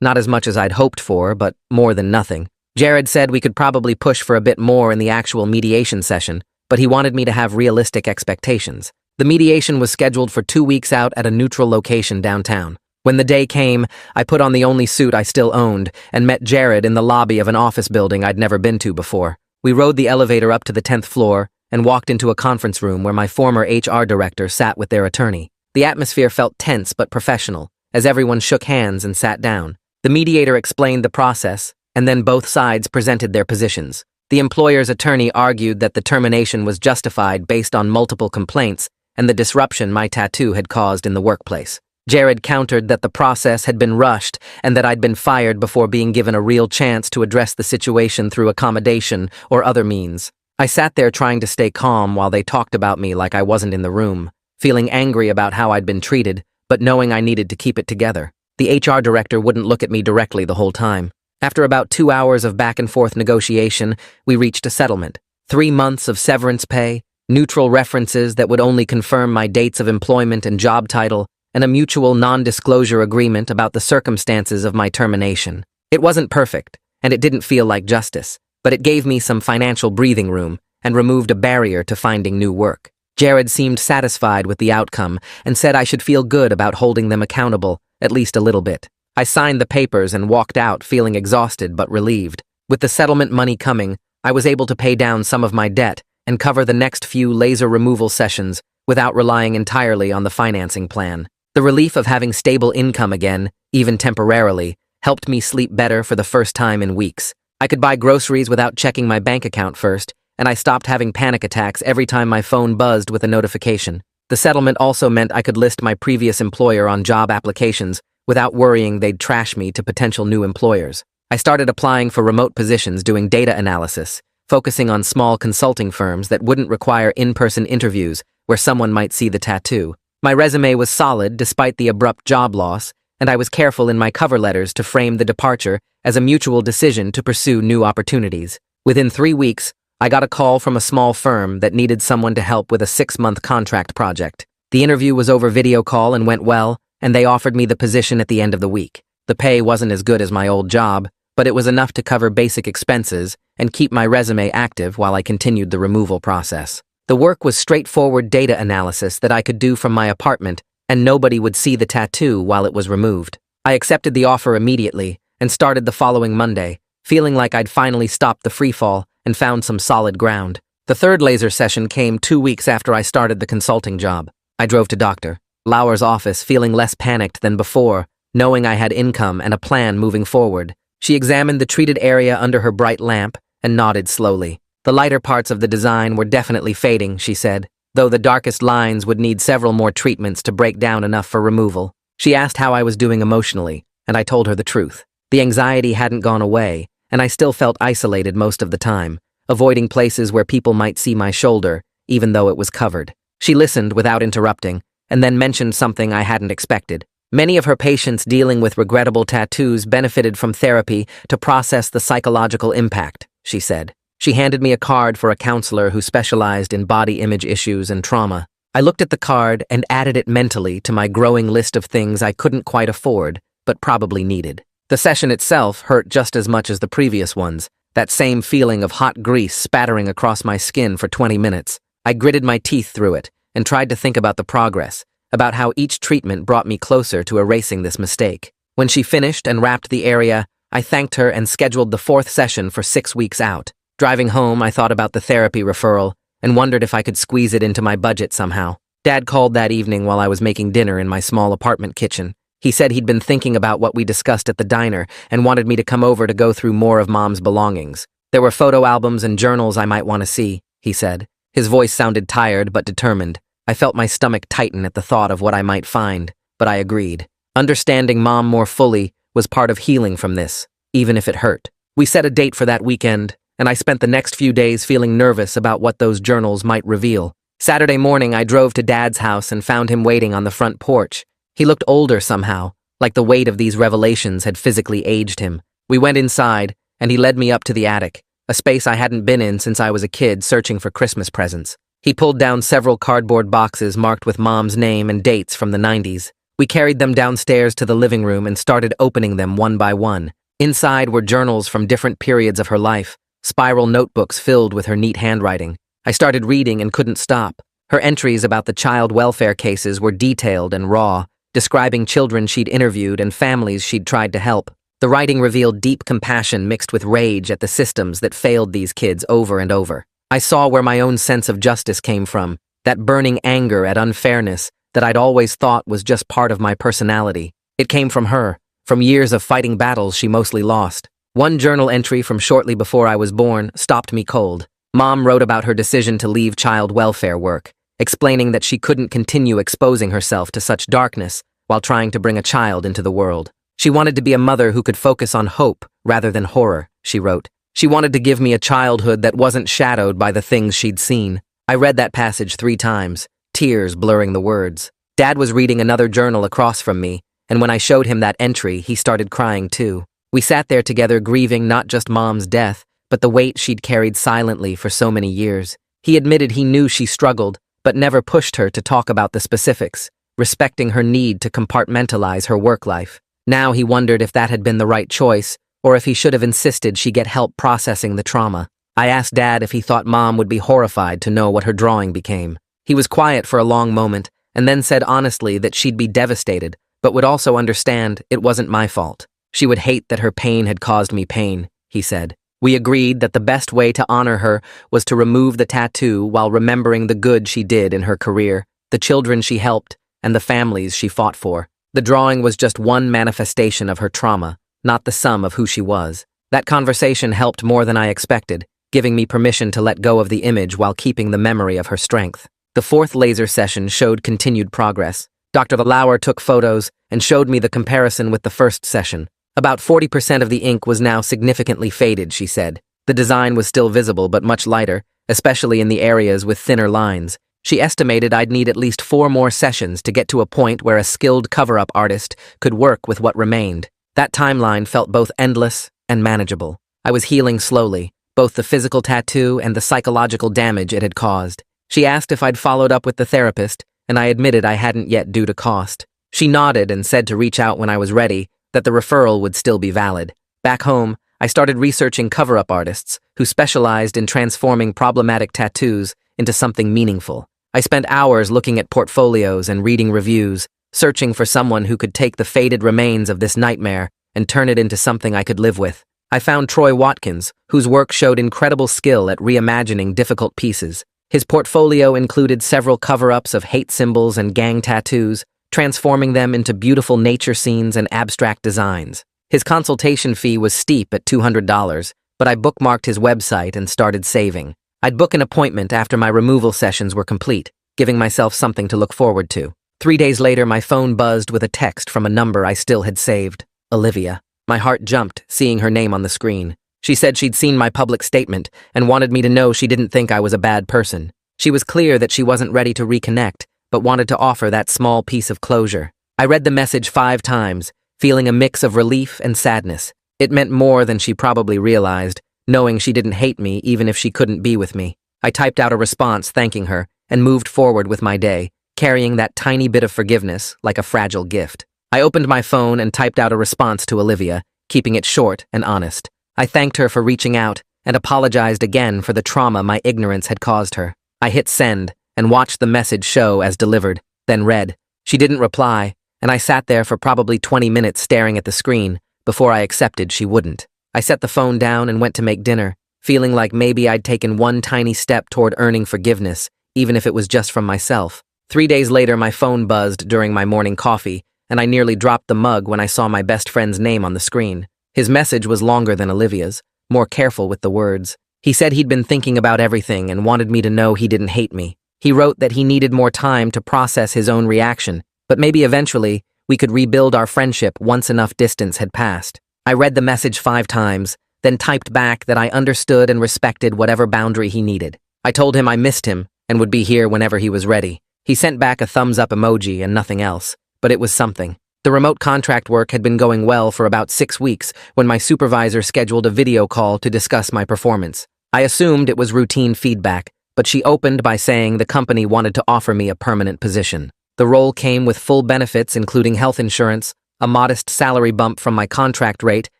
not as much as I'd hoped for, but more than nothing. Jared said we could probably push for a bit more in the actual mediation session, but he wanted me to have realistic expectations. The mediation was scheduled for 2 weeks out at a neutral location downtown. When the day came, I put on the only suit I still owned and met Jared in the lobby of an office building I'd never been to before. We rode the elevator up to the 10th floor and walked into a conference room where my former HR director sat with their attorney. The atmosphere felt tense but professional, as everyone shook hands and sat down. The mediator explained the process, and then both sides presented their positions. The employer's attorney argued that the termination was justified based on multiple complaints and the disruption my tattoo had caused in the workplace. Jared countered that the process had been rushed and that I'd been fired before being given a real chance to address the situation through accommodation or other means. I sat there trying to stay calm while they talked about me like I wasn't in the room, feeling angry about how I'd been treated, but knowing I needed to keep it together. The HR director wouldn't look at me directly the whole time. After about 2 hours of back-and-forth negotiation, we reached a settlement. 3 months of severance pay, neutral references that would only confirm my dates of employment and job title, and a mutual non-disclosure agreement about the circumstances of my termination. It wasn't perfect, and it didn't feel like justice, but it gave me some financial breathing room and removed a barrier to finding new work. Jared seemed satisfied with the outcome and said I should feel good about holding them accountable, at least a little bit. I signed the papers and walked out feeling exhausted but relieved. With the settlement money coming, I was able to pay down some of my debt and cover the next few laser removal sessions without relying entirely on the financing plan. The relief of having stable income again, even temporarily, helped me sleep better for the first time in weeks. I could buy groceries without checking my bank account first, and I stopped having panic attacks every time my phone buzzed with a notification. The settlement also meant I could list my previous employer on job applications without worrying they'd trash me to potential new employers. I started applying for remote positions doing data analysis, focusing on small consulting firms that wouldn't require in-person interviews where someone might see the tattoo. My resume was solid despite the abrupt job loss, and I was careful in my cover letters to frame the departure as a mutual decision to pursue new opportunities. Within 3 weeks, I got a call from a small firm that needed someone to help with a 6-month contract project. The interview was over video call and went well, and they offered me the position at the end of the week. The pay wasn't as good as my old job, but it was enough to cover basic expenses and keep my resume active while I continued the removal process. The work was straightforward data analysis that I could do from my apartment, and nobody would see the tattoo while it was removed. I accepted the offer immediately and started the following Monday, feeling like I'd finally stopped the freefall and found some solid ground. The third laser session came 2 weeks after I started the consulting job. I drove to Dr. Lauer's office feeling less panicked than before, knowing I had income and a plan moving forward. She examined the treated area under her bright lamp and nodded slowly. The lighter parts of the design were definitely fading, she said, though the darkest lines would need several more treatments to break down enough for removal. She asked how I was doing emotionally, and I told her the truth. The anxiety hadn't gone away, and I still felt isolated most of the time, avoiding places where people might see my shoulder, even though it was covered. She listened without interrupting, and then mentioned something I hadn't expected. Many of her patients dealing with regrettable tattoos benefited from therapy to process the psychological impact, she said. She handed me a card for a counselor who specialized in body image issues and trauma. I looked at the card and added it mentally to my growing list of things I couldn't quite afford, but probably needed. The session itself hurt just as much as the previous ones, that same feeling of hot grease spattering across my skin for 20 minutes. I gritted my teeth through it and tried to think about the progress, about how each treatment brought me closer to erasing this mistake. When she finished and wrapped the area, I thanked her and scheduled the 4th session for 6 weeks out. Driving home, I thought about the therapy referral and wondered if I could squeeze it into my budget somehow. Dad called that evening while I was making dinner in my small apartment kitchen. He said he'd been thinking about what we discussed at the diner and wanted me to come over to go through more of Mom's belongings. There were photo albums and journals I might want to see, he said. His voice sounded tired but determined. I felt my stomach tighten at the thought of what I might find, but I agreed. Understanding Mom more fully was part of healing from this, even if it hurt. We set a date for that weekend, and I spent the next few days feeling nervous about what those journals might reveal. Saturday morning, I drove to Dad's house and found him waiting on the front porch. He looked older somehow, like the weight of these revelations had physically aged him. We went inside, and he led me up to the attic, a space I hadn't been in since I was a kid searching for Christmas presents. He pulled down several cardboard boxes marked with Mom's name and dates from the 90s. We carried them downstairs to the living room and started opening them one by one. Inside were journals from different periods of her life, spiral notebooks filled with her neat handwriting. I started reading and couldn't stop. Her entries about the child welfare cases were detailed and raw, describing children she'd interviewed and families she'd tried to help. The writing revealed deep compassion mixed with rage at the systems that failed these kids over and over. I saw where my own sense of justice came from, that burning anger at unfairness that I'd always thought was just part of my personality. It came from her, from years of fighting battles she mostly lost. One journal entry from shortly before I was born stopped me cold. Mom wrote about her decision to leave child welfare work, explaining that she couldn't continue exposing herself to such darkness while trying to bring a child into the world. She wanted to be a mother who could focus on hope rather than horror, she wrote. She wanted to give me a childhood that wasn't shadowed by the things she'd seen. I read that passage 3 times, tears blurring the words. Dad was reading another journal across from me, and when I showed him that entry, he started crying too. We sat there together grieving not just Mom's death, but the weight she'd carried silently for so many years. He admitted he knew she struggled, but never pushed her to talk about the specifics, respecting her need to compartmentalize her work life. Now he wondered if that had been the right choice, or if he should have insisted she get help processing the trauma. I asked Dad if he thought Mom would be horrified to know what her drawing became. He was quiet for a long moment, and then said honestly that she'd be devastated, but would also understand it wasn't my fault. She would hate that her pain had caused me pain, he said. We agreed that the best way to honor her was to remove the tattoo while remembering the good she did in her career, the children she helped, and the families she fought for. The drawing was just one manifestation of her trauma, not the sum of who she was. That conversation helped more than I expected, giving me permission to let go of the image while keeping the memory of her strength. The 4th laser session showed continued progress. Dr. Lauer took photos and showed me the comparison with the first session. About 40% of the ink was now significantly faded, she said. The design was still visible but much lighter, especially in the areas with thinner lines. She estimated I'd need at least 4 more sessions to get to a point where a skilled cover-up artist could work with what remained. That timeline felt both endless and manageable. I was healing slowly, both the physical tattoo and the psychological damage it had caused. She asked if I'd followed up with the therapist, and I admitted I hadn't yet due to cost. She nodded and said to reach out when I was ready, that the referral would still be valid. Back home, I started researching cover-up artists who specialized in transforming problematic tattoos into something meaningful. I spent hours looking at portfolios and reading reviews, searching for someone who could take the faded remains of this nightmare and turn it into something I could live with. I found Troy Watkins, whose work showed incredible skill at reimagining difficult pieces. His portfolio included several cover-ups of hate symbols and gang tattoos, transforming them into beautiful nature scenes and abstract designs. His consultation fee was steep at $200, but I bookmarked his website and started saving. I'd book an appointment after my removal sessions were complete, giving myself something to look forward to. 3 days later, my phone buzzed with a text from a number I still had saved, Olivia. My heart jumped, seeing her name on the screen. She said she'd seen my public statement and wanted me to know she didn't think I was a bad person. She was clear that she wasn't ready to reconnect, but wanted to offer that small piece of closure. I read the message 5 times, feeling a mix of relief and sadness. It meant more than she probably realized, knowing she didn't hate me even if she couldn't be with me. I typed out a response thanking her and moved forward with my day, carrying that tiny bit of forgiveness like a fragile gift. I opened my phone and typed out a response to Olivia, keeping it short and honest. I thanked her for reaching out and apologized again for the trauma my ignorance had caused her. I hit send and watched the message show as delivered, then read. She didn't reply, and I sat there for probably 20 minutes staring at the screen before I accepted she wouldn't. I set the phone down and went to make dinner, feeling like maybe I'd taken one tiny step toward earning forgiveness, even if it was just from myself. 3 days later, my phone buzzed during my morning coffee, and I nearly dropped the mug when I saw my best friend's name on the screen. His message was longer than Olivia's, more careful with the words. He said he'd been thinking about everything and wanted me to know he didn't hate me. He wrote that he needed more time to process his own reaction, but maybe eventually we could rebuild our friendship once enough distance had passed. I read the message 5 times, then typed back that I understood and respected whatever boundary he needed. I told him I missed him and would be here whenever he was ready. He sent back a thumbs up emoji and nothing else, but it was something. The remote contract work had been going well for about 6 weeks when my supervisor scheduled a video call to discuss my performance. I assumed it was routine feedback, but she opened by saying the company wanted to offer me a permanent position. The role came with full benefits including health insurance, a modest salary bump from my contract rate,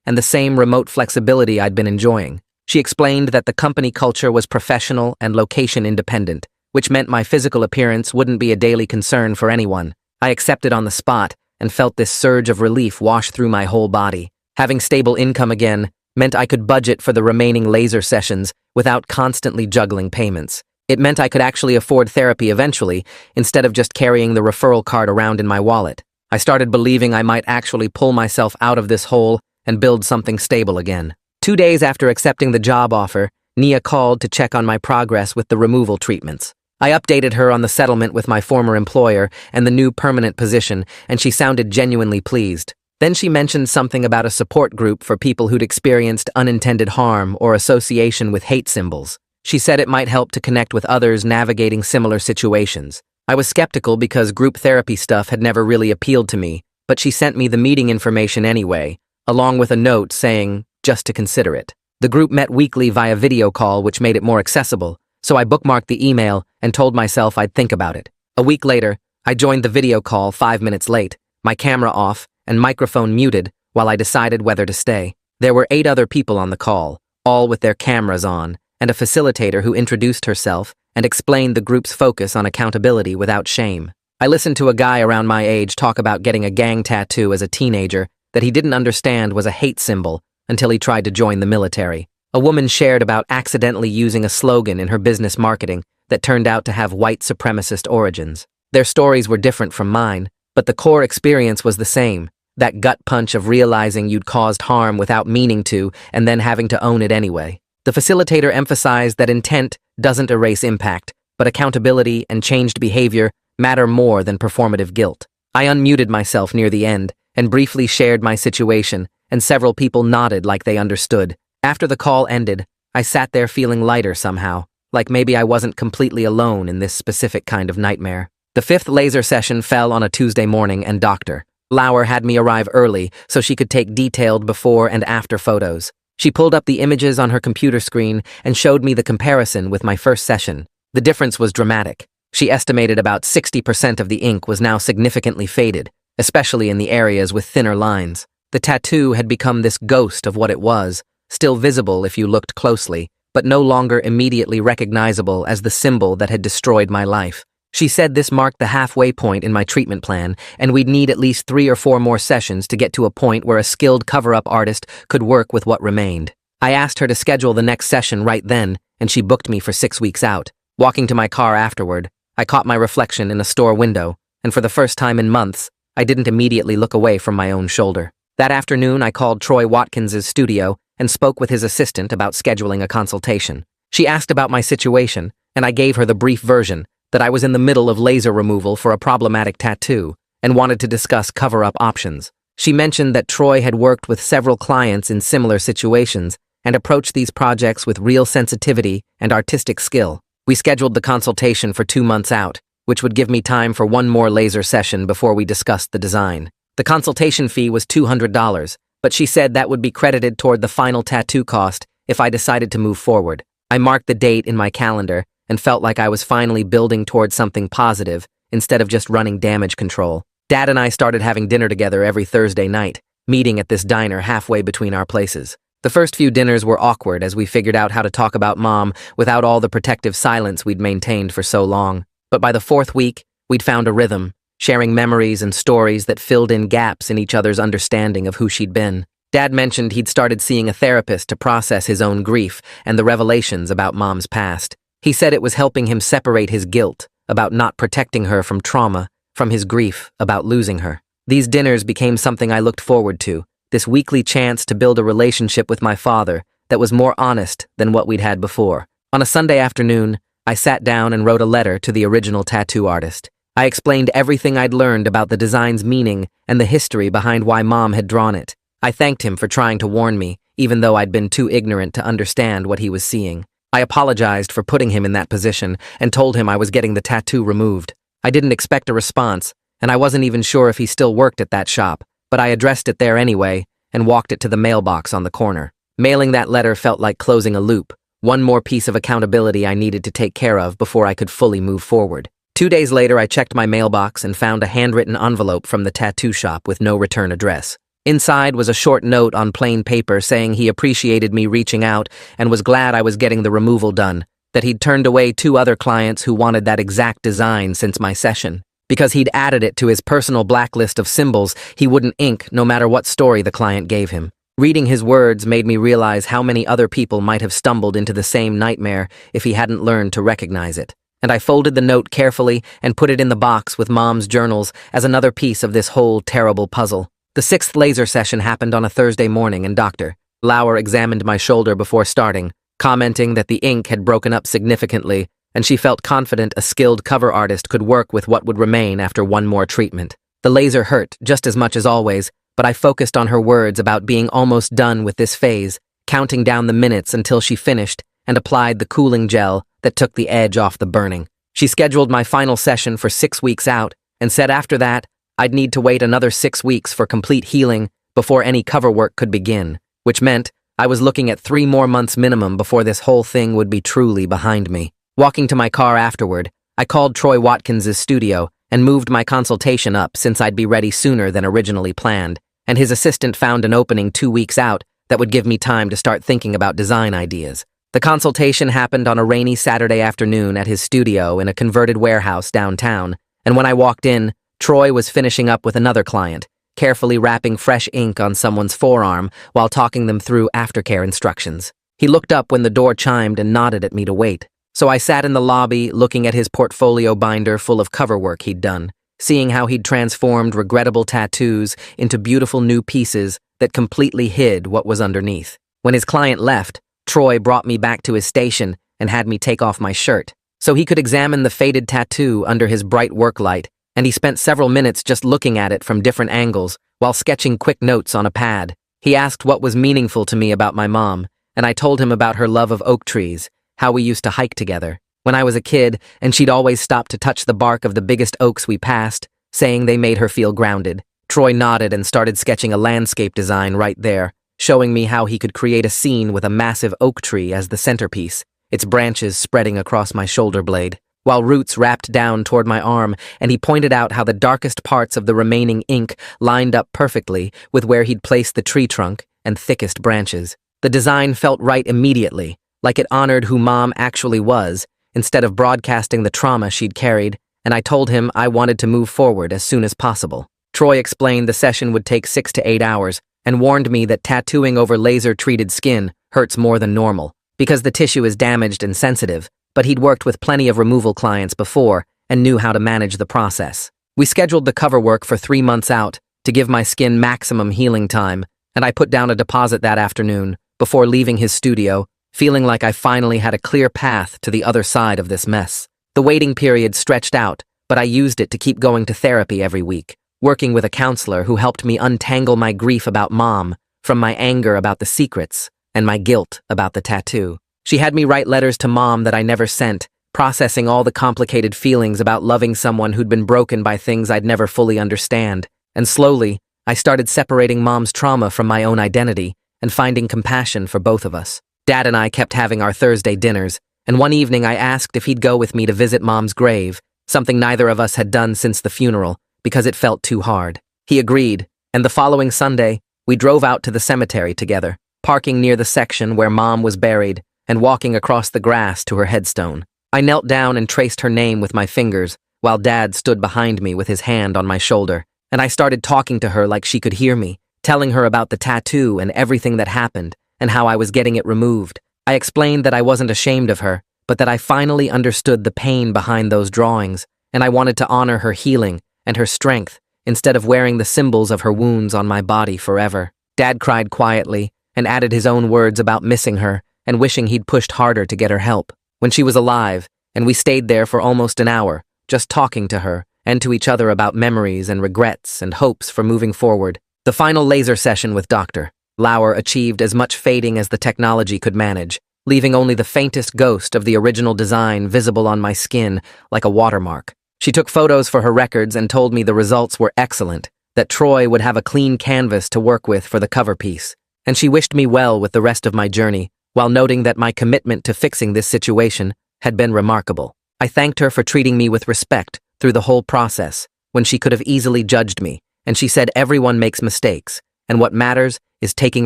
and the same remote flexibility I'd been enjoying. She explained that the company culture was professional and location independent, which meant my physical appearance wouldn't be a daily concern for anyone. I accepted on the spot and felt this surge of relief wash through my whole body. Having stable income again meant I could budget for the remaining laser sessions without constantly juggling payments. It meant I could actually afford therapy eventually, instead of just carrying the referral card around in my wallet. I started believing I might actually pull myself out of this hole and build something stable again. 2 days after accepting the job offer, Nia called to check on my progress with the removal treatments. I updated her on the settlement with my former employer and the new permanent position, and she sounded genuinely pleased. Then she mentioned something about a support group for people who'd experienced unintended harm or association with hate symbols. She said it might help to connect with others navigating similar situations. I was skeptical because group therapy stuff had never really appealed to me, but she sent me the meeting information anyway, along with a note saying, just to consider it. The group met weekly via video call, which made it more accessible, so I bookmarked the email and told myself I'd think about it. A week later, I joined the video call 5 minutes late, my camera off and microphone muted while I decided whether to stay. There were 8 other people on the call, all with their cameras on, and a facilitator who introduced herself and explained the group's focus on accountability without shame. I listened to a guy around my age talk about getting a gang tattoo as a teenager that he didn't understand was a hate symbol until he tried to join the military. A woman shared about accidentally using a slogan in her business marketing that turned out to have white supremacist origins. Their stories were different from mine, but the core experience was the same, that gut punch of realizing you'd caused harm without meaning to and then having to own it anyway. The facilitator emphasized that intent doesn't erase impact, but accountability and changed behavior matter more than performative guilt. I unmuted myself near the end and briefly shared my situation, and several people nodded like they understood. After the call ended, I sat there feeling lighter somehow, like maybe I wasn't completely alone in this specific kind of nightmare. The 5th laser session fell on a Tuesday morning, and Dr. Lauer had me arrive early so she could take detailed before and after photos. She pulled up the images on her computer screen and showed me the comparison with my first session. The difference was dramatic. She estimated about 60% of the ink was now significantly faded, especially in the areas with thinner lines. The tattoo had become this ghost of what it was, still visible if you looked closely, but no longer immediately recognizable as the symbol that had destroyed my life. She said this marked the halfway point in my treatment plan, and we'd need at least 3 or 4 more sessions to get to a point where a skilled cover-up artist could work with what remained. I asked her to schedule the next session right then, and she booked me for 6 weeks out. Walking to my car afterward, I caught my reflection in a store window, and for the first time in months, I didn't immediately look away from my own shoulder. That afternoon, I called Troy Watkins's studio and spoke with his assistant about scheduling a consultation. She asked about my situation, and I gave her the brief version, that I was in the middle of laser removal for a problematic tattoo and wanted to discuss cover-up options. She mentioned that Troy had worked with several clients in similar situations and approached these projects with real sensitivity and artistic skill. We scheduled the consultation for 2 months out, which would give me time for 1 more laser session before we discussed the design. The consultation fee was $200, but she said that would be credited toward the final tattoo cost if I decided to move forward. I marked the date in my calendar and felt like I was finally building towards something positive instead of just running damage control. Dad and I started having dinner together every Thursday night, meeting at this diner halfway between our places. The first few dinners were awkward as we figured out how to talk about Mom without all the protective silence we'd maintained for so long. But by the 4th week, we'd found a rhythm, sharing memories and stories that filled in gaps in each other's understanding of who she'd been. Dad mentioned he'd started seeing a therapist to process his own grief and the revelations about Mom's past. He said it was helping him separate his guilt about not protecting her from trauma, from his grief about losing her. These dinners became something I looked forward to, this weekly chance to build a relationship with my father that was more honest than what we'd had before. On a Sunday afternoon, I sat down and wrote a letter to the original tattoo artist. I explained everything I'd learned about the design's meaning and the history behind why Mom had drawn it. I thanked him for trying to warn me, even though I'd been too ignorant to understand what he was seeing. I apologized for putting him in that position and told him I was getting the tattoo removed. I didn't expect a response, and I wasn't even sure if he still worked at that shop, but I addressed it there anyway and walked it to the mailbox on the corner. Mailing that letter felt like closing a loop, one more piece of accountability I needed to take care of before I could fully move forward. 2 days later, I checked my mailbox and found a handwritten envelope from the tattoo shop with no return address. Inside was a short note on plain paper saying he appreciated me reaching out and was glad I was getting the removal done, that he'd turned away 2 other clients who wanted that exact design since my session. Because he'd added it to his personal blacklist of symbols he wouldn't ink no matter what story the client gave him. Reading his words made me realize how many other people might have stumbled into the same nightmare if he hadn't learned to recognize it. And I folded the note carefully and put it in the box with Mom's journals as another piece of this whole terrible puzzle. The 6th laser session happened on a Thursday morning, and Dr. Lauer examined my shoulder before starting, commenting that the ink had broken up significantly, and she felt confident a skilled cover artist could work with what would remain after one more treatment. The laser hurt just as much as always, but I focused on her words about being almost done with this phase, counting down the minutes until she finished and applied the cooling gel that took the edge off the burning. She scheduled my final session for 6 weeks out and said after that, I'd need to wait another 6 weeks for complete healing before any cover work could begin, which meant I was looking at 3 more months minimum before this whole thing would be truly behind me. Walking to my car afterward, I called Troy Watkins' studio and moved my consultation up since I'd be ready sooner than originally planned, and his assistant found an opening 2 weeks out that would give me time to start thinking about design ideas. The consultation happened on a rainy Saturday afternoon at his studio in a converted warehouse downtown, and when I walked in, Troy was finishing up with another client, carefully wrapping fresh ink on someone's forearm while talking them through aftercare instructions. He looked up when the door chimed and nodded at me to wait. So I sat in the lobby looking at his portfolio binder full of cover work he'd done, seeing how he'd transformed regrettable tattoos into beautiful new pieces that completely hid what was underneath. When his client left, Troy brought me back to his station and had me take off my shirt so he could examine the faded tattoo under his bright work light, and he spent several minutes just looking at it from different angles while sketching quick notes on a pad. He asked what was meaningful to me about my mom, and I told him about her love of oak trees, how we used to hike together when I was a kid, and she'd always stop to touch the bark of the biggest oaks we passed, saying they made her feel grounded. Troy nodded and started sketching a landscape design right there, showing me how he could create a scene with a massive oak tree as the centerpiece, its branches spreading across my shoulder blade, while roots wrapped down toward my arm, and he pointed out how the darkest parts of the remaining ink lined up perfectly with where he'd placed the tree trunk and thickest branches. The design felt right immediately, like it honored who Mom actually was, instead of broadcasting the trauma she'd carried, and I told him I wanted to move forward as soon as possible. Troy explained the session would take 6 to 8 hours, and warned me that tattooing over laser-treated skin hurts more than normal, because the tissue is damaged and sensitive, but he'd worked with plenty of removal clients before and knew how to manage the process. We scheduled the cover work for 3 months out to give my skin maximum healing time, and I put down a deposit that afternoon before leaving his studio, feeling like I finally had a clear path to the other side of this mess. The waiting period stretched out, but I used it to keep going to therapy every week, working with a counselor who helped me untangle my grief about Mom from my anger about the secrets and my guilt about the tattoo. She had me write letters to Mom that I never sent, processing all the complicated feelings about loving someone who'd been broken by things I'd never fully understand. And slowly, I started separating Mom's trauma from my own identity and finding compassion for both of us. Dad and I kept having our Thursday dinners, and one evening I asked if he'd go with me to visit Mom's grave, something neither of us had done since the funeral, because it felt too hard. He agreed, and the following Sunday, we drove out to the cemetery together, parking near the section where Mom was buried, and walking across the grass to her headstone. I knelt down and traced her name with my fingers, while Dad stood behind me with his hand on my shoulder, and I started talking to her like she could hear me, telling her about the tattoo and everything that happened, and how I was getting it removed. I explained that I wasn't ashamed of her, but that I finally understood the pain behind those drawings, and I wanted to honor her healing and her strength instead of wearing the symbols of her wounds on my body forever. Dad cried quietly and added his own words about missing her and wishing he'd pushed harder to get her help when she was alive, and we stayed there for almost an hour, just talking to her and to each other about memories and regrets and hopes for moving forward. The final laser session with Dr. Lauer achieved as much fading as the technology could manage, leaving only the faintest ghost of the original design visible on my skin like a watermark. She took photos for her records and told me the results were excellent, that Troy would have a clean canvas to work with for the cover piece. And she wished me well with the rest of my journey, while noting that my commitment to fixing this situation had been remarkable. I thanked her for treating me with respect through the whole process, when she could have easily judged me, and she said everyone makes mistakes, and what matters is taking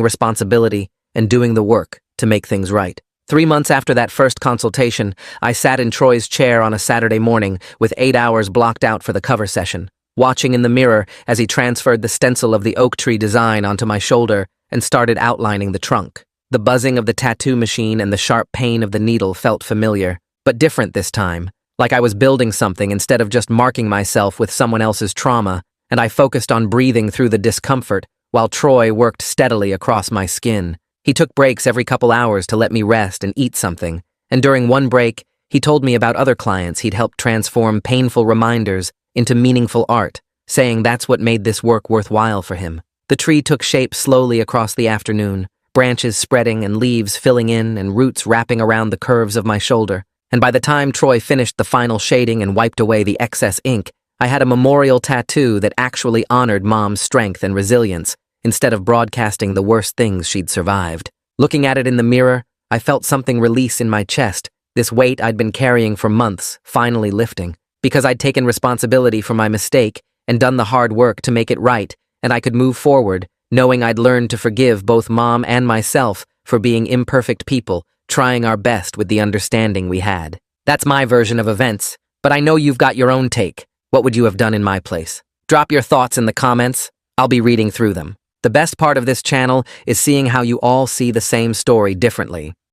responsibility and doing the work to make things right. 3 months after that first consultation, I sat in Troy's chair on a Saturday morning with 8 hours blocked out for the cover session, watching in the mirror as he transferred the stencil of the oak tree design onto my shoulder and started outlining the trunk. The buzzing of the tattoo machine and the sharp pain of the needle felt familiar, but different this time, like I was building something instead of just marking myself with someone else's trauma, and I focused on breathing through the discomfort while Troy worked steadily across my skin. He took breaks every couple hours to let me rest and eat something, and during one break, he told me about other clients he'd helped transform painful reminders into meaningful art, saying that's what made this work worthwhile for him. The tree took shape slowly across the afternoon, branches spreading and leaves filling in and roots wrapping around the curves of my shoulder, and by the time Troy finished the final shading and wiped away the excess ink, I had a memorial tattoo that actually honored Mom's strength and resilience, instead of broadcasting the worst things she'd survived. Looking at it in the mirror, I felt something release in my chest, this weight I'd been carrying for months, finally lifting, because I'd taken responsibility for my mistake and done the hard work to make it right, and I could move forward, knowing I'd learned to forgive both Mom and myself for being imperfect people, trying our best with the understanding we had. That's my version of events, but I know you've got your own take. What would you have done in my place? Drop your thoughts in the comments. I'll be reading through them. The best part of this channel is seeing how you all see the same story differently.